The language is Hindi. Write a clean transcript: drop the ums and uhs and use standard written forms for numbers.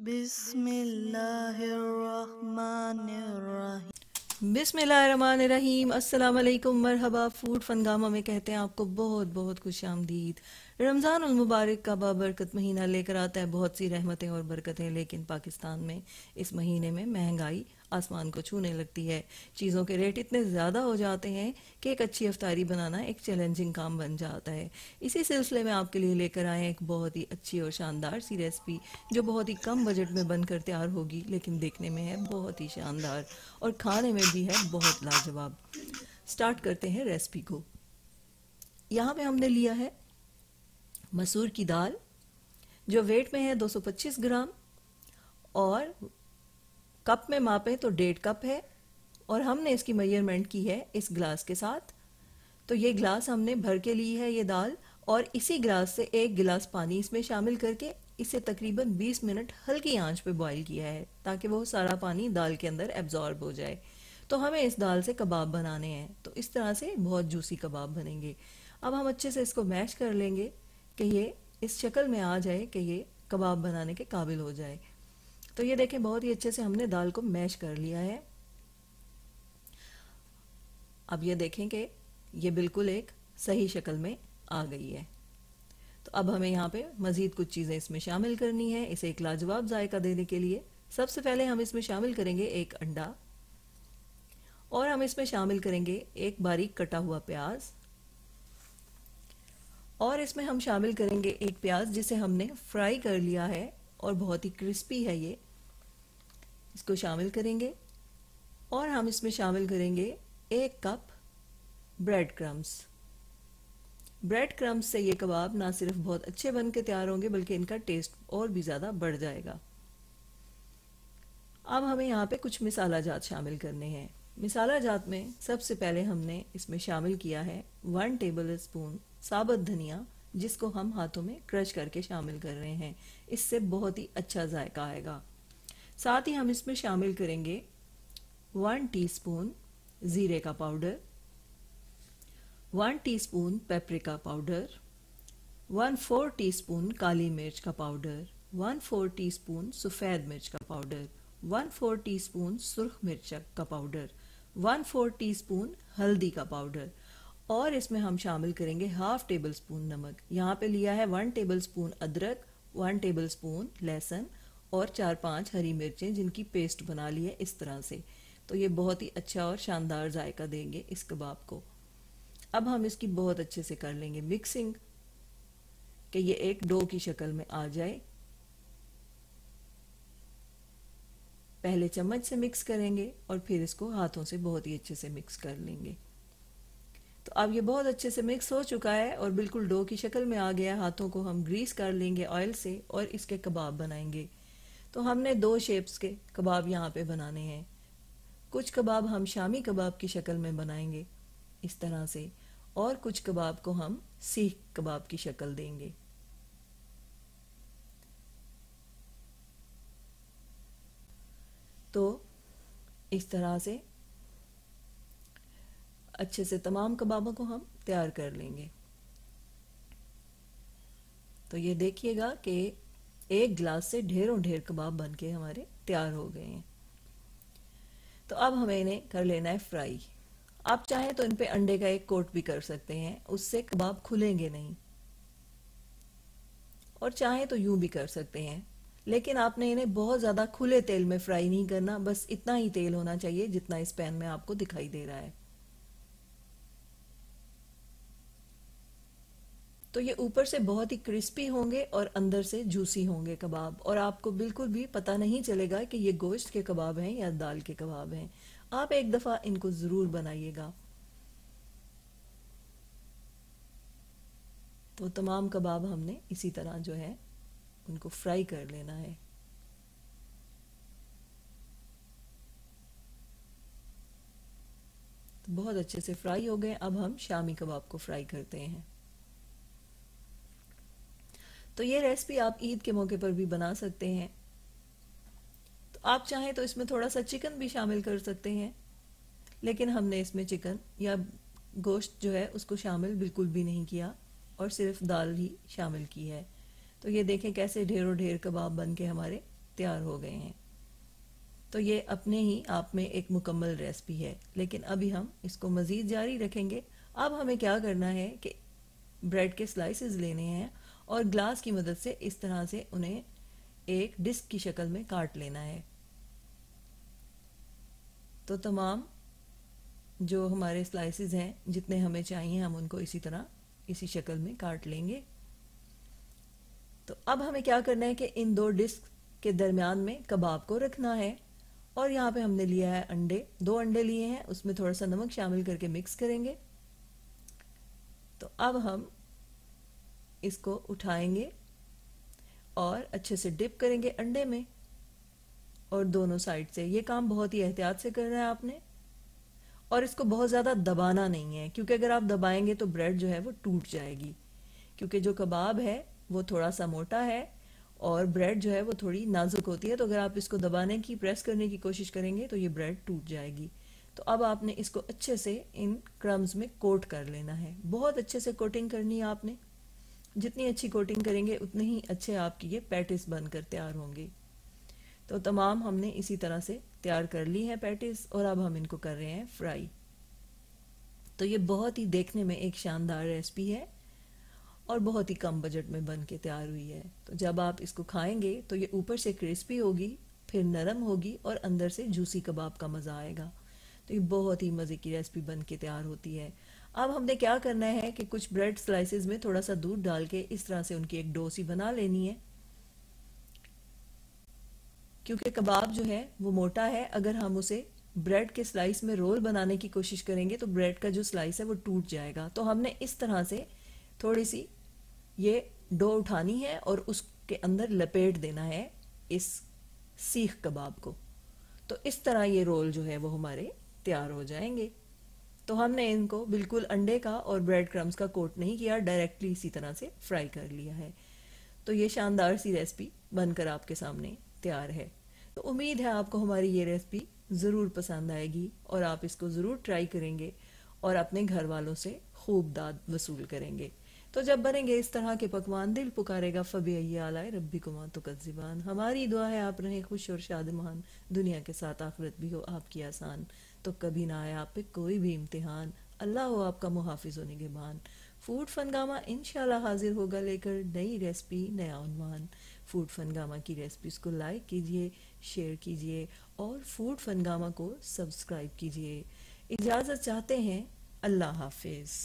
बिस्मिल्लाहिर्रहमानिर्रहीम। अस्सलाम वालेकुम, मरहबा। फूड फनगामा में कहते हैं आपको बहुत बहुत खुश आमदीद। रमज़ान उल मुबारक का बाबरकत महीना लेकर आता है बहुत सी रहमतें और बरकतें, लेकिन पाकिस्तान में इस महीने में महंगाई आसमान को छूने लगती है। चीज़ों के रेट इतने ज़्यादा हो जाते हैं कि एक अच्छी अफ्तारी बनाना एक चैलेंजिंग काम बन जाता है। इसी सिलसिले में आपके लिए लेकर आए एक बहुत ही अच्छी और शानदार सी रेसिपी जो बहुत ही कम बजट में बनकर तैयार होगी, लेकिन देखने में है बहुत ही शानदार और खाने में भी है बहुत लाजवाब। स्टार्ट करते हैं रेसिपी को। यहाँ पे हमने लिया है मसूर की दाल, जो वेट में है 225 ग्राम, और कप में मापे तो 1.5 कप है, और हमने इसकी मेजरमेंट की है इस ग्लास के साथ। तो ये ग्लास हमने भर के ली है ये दाल, और इसी ग्लास से 1 गिलास पानी इसमें शामिल करके इसे तकरीबन 20 मिनट हल्की आंच पे बॉईल किया है, ताकि वो सारा पानी दाल के अंदर एब्जॉर्ब हो जाए। तो हमें इस दाल से कबाब बनाने हैं, तो इस तरह से बहुत जूसी कबाब बनेंगे। अब हम अच्छे से इसको मैश कर लेंगे कि ये इस शक्ल में आ जाए कि ये कबाब बनाने के काबिल हो जाए। तो ये देखें, बहुत ही अच्छे से हमने दाल को मैश कर लिया है। अब ये देखें कि ये बिल्कुल एक सही शक्ल में आ गई है। तो अब हमें यहाँ पे मज़ीद कुछ चीज़ें इसमें शामिल करनी है इसे एक लाजवाब जायका देने के लिए। सबसे पहले हम इसमें शामिल करेंगे 1 अंडा, और हम इसमें शामिल करेंगे 1 बारीक कटा हुआ प्याज, और इसमें हम शामिल करेंगे 1 प्याज जिसे हमने फ्राई कर लिया है और बहुत ही क्रिस्पी है ये। इसको शामिल करेंगे, और हम इसमें शामिल करेंगे 1 cup bread crumbs. Bread crumbs से ये कबाब ना सिर्फ बहुत अच्छे बन के तैयार होंगे, बल्कि इनका टेस्ट और भी ज़्यादा बढ़ जाएगा। अब हमें यहाँ पे कुछ मिसाला जात शामिल करने हैं। मिसाला जात में सबसे पहले हमने इसमें शामिल किया है 1 टेबल स्पून साबुत धनिया, जिसको हम हाथों में क्रश करके शामिल कर रहे हैं। इससे बहुत ही अच्छा जायका आएगा। साथ ही हम इसमें शामिल करेंगे 1 टीस्पून ज़ीरे का powder, 1 teaspoon paprika powder, 1/4 teaspoon काली मिर्च का पाउडर, 1/4 टीस्पून सफ़ेद मिर्च का पाउडर, 1/4 टीस्पून सुर्ख मिर्च का पाउडर, 1/4 टीस्पून हल्दी का पाउडर, और इसमें हम शामिल करेंगे 1/2 टेबल स्पून नमक। यहाँ पे लिया है 1 टेबल स्पून अदरक, 1 टेबल स्पून लहसुन, और 4-5 हरी मिर्चें जिनकी पेस्ट बना ली है इस तरह से। तो ये बहुत ही अच्छा और शानदार जायका देंगे इस कबाब को। अब हम इसकी बहुत अच्छे से कर लेंगे मिक्सिंग कि ये एक डो की शक्ल में आ जाए। पहले चम्मच से मिक्स करेंगे और फिर इसको हाथों से बहुत ही अच्छे से मिक्स कर लेंगे। तो अब ये बहुत अच्छे से मिक्स हो चुका है और बिल्कुल डो की शक्ल में आ गया। हाथों को हम ग्रीस कर लेंगे ऑयल से और इसके कबाब बनाएंगे। तो हमने 2 शेप्स के कबाब यहाँ पे बनाने हैं। कुछ कबाब हम शामी कबाब की शक्ल में बनाएंगे इस तरह से, और कुछ कबाब को हम सीख कबाब की शक्ल देंगे। तो इस तरह से अच्छे से तमाम कबाबों को हम तैयार कर लेंगे। तो ये देखिएगा कि 1 गिलास से ढेरों ढेर कबाब बन के हमारे तैयार हो गए हैं। तो अब हमें इन्हें कर लेना है फ्राई। आप चाहें तो इन पे अंडे का एक कोट भी कर सकते हैं, उससे कबाब खुलेंगे नहीं, और चाहें तो यूं भी कर सकते हैं। लेकिन आपने इन्हें बहुत ज़्यादा खुले तेल में फ्राई नहीं करना, बस इतना ही तेल होना चाहिए जितना इस पैन में आपको दिखाई दे रहा है। तो ये ऊपर से बहुत ही क्रिस्पी होंगे और अंदर से जूसी होंगे कबाब, और आपको बिल्कुल भी पता नहीं चलेगा कि ये गोश्त के कबाब हैं या दाल के कबाब हैं। आप एक दफ़ा इनको ज़रूर बनाइएगा। तो तमाम कबाब हमने इसी तरह जो है उनको फ्राई कर लेना है। तो बहुत अच्छे से फ्राई हो गए। अब हम शामी कबाब को फ्राई करते हैं। तो ये रेसिपी आप ईद के मौके पर भी बना सकते हैं। तो आप चाहें तो इसमें थोड़ा सा चिकन भी शामिल कर सकते हैं, लेकिन हमने इसमें चिकन या गोश्त जो है उसको शामिल बिल्कुल भी नहीं किया और सिर्फ दाल ही शामिल की है। तो ये देखें कैसे ढेरों ढेर कबाब बन के हमारे तैयार हो गए हैं। तो ये अपने ही आप में एक मुकम्मल रेसिपी है, लेकिन अभी हम इसको मज़ीद जारी रखेंगे। अब हमें क्या करना है कि ब्रेड के स्लाइसेस लेने हैं और ग्लास की मदद से इस तरह से उन्हें एक डिस्क की शक्ल में काट लेना है। तो तमाम जो हमारे स्लाइसेस हैं जितने हमें चाहिए हम उनको इसी तरह इसी शक्ल में काट लेंगे। तो अब हमें क्या करना है कि इन दो डिस्क के दरमियान में कबाब को रखना है और यहाँ पे हमने लिया है अंडे, 2 अंडे लिए हैं, उसमें थोड़ा सा नमक शामिल करके मिक्स करेंगे। तो अब हम इसको उठाएंगे और अच्छे से डिप करेंगे अंडे में और दोनों साइड से। ये काम बहुत ही एहतियात से करना है आपने और इसको बहुत ज़्यादा दबाना नहीं है, क्योंकि अगर आप दबाएंगे तो ब्रेड जो है वो टूट जाएगी, क्योंकि जो कबाब है वो थोड़ा सा मोटा है और ब्रेड जो है वो थोड़ी नाजुक होती है। तो अगर आप इसको दबाने की, प्रेस करने की कोशिश करेंगे तो ये ब्रेड टूट जाएगी। तो अब आपने इसको अच्छे से इन क्रम्स में कोट कर लेना है, बहुत अच्छे से कोटिंग करनी है आपने। जितनी अच्छी कोटिंग करेंगे उतने ही अच्छे आपकी ये पैटिस बनकर तैयार होंगे। तो तमाम हमने इसी तरह से तैयार कर ली है पैटिस और अब हम इनको कर रहे हैं फ्राई। तो ये बहुत ही देखने में एक शानदार रेसिपी है और बहुत ही कम बजट में बन के तैयार हुई है। तो जब आप इसको खाएंगे तो ये ऊपर से क्रिस्पी होगी, फिर नरम होगी और अंदर से जूसी कबाब का मज़ा आएगा। तो ये बहुत ही मज़े की रेसिपी बन के तैयार होती है। अब हमने क्या करना है कि कुछ ब्रेड स्लाइसेस में थोड़ा सा दूध डाल के इस तरह से उनकी एक डो सी बना लेनी है, क्योंकि कबाब जो है वो मोटा है। अगर हम उसे ब्रेड के स्लाइस में रोल बनाने की कोशिश करेंगे तो ब्रेड का जो स्लाइस है वो टूट जाएगा। तो हमने इस तरह से थोड़ी सी ये डो उठानी है और उसके अंदर लपेट देना है इस सीख कबाब को। तो इस तरह ये रोल जो है वो हमारे तैयार हो जाएंगे। तो हमने इनको बिल्कुल अंडे का और ब्रेड क्रम्स का कोट नहीं किया, डायरेक्टली इसी तरह से फ्राई कर लिया है। तो ये शानदार सी रेसिपी बनकर आपके सामने तैयार है। तो उम्मीद है आपको हमारी ये रेसिपी ज़रूर पसंद आएगी और आप इसको ज़रूर ट्राई करेंगे और अपने घर वालों से खूब दाद वसूल करेंगे। तो जब बनेंगे इस तरह के पकवान, दिल पुकारेगा फबी आलाए रब्बी कुमा तो कज़िबान। हमारी दुआ है आप रहें खुश और शादमान, दुनिया के साथ आखिरत भी हो आपकी आसान। तो कभी ना आए आप पे कोई भी इम्तिहान, अल्लाह हो आपका मुहाफिज व निगहबान। फूड फनगामा इंशाल्लाह हाजिर होगा लेकर नई रेसिपी, नया उन्वान। फूड फनगामा की रेसिपीज़ को लाइक कीजिए, शेयर कीजिए और फूड फनगामा को सब्सक्राइब कीजिए। इजाज़त चाहते हैं, अल्लाह हाफिज़।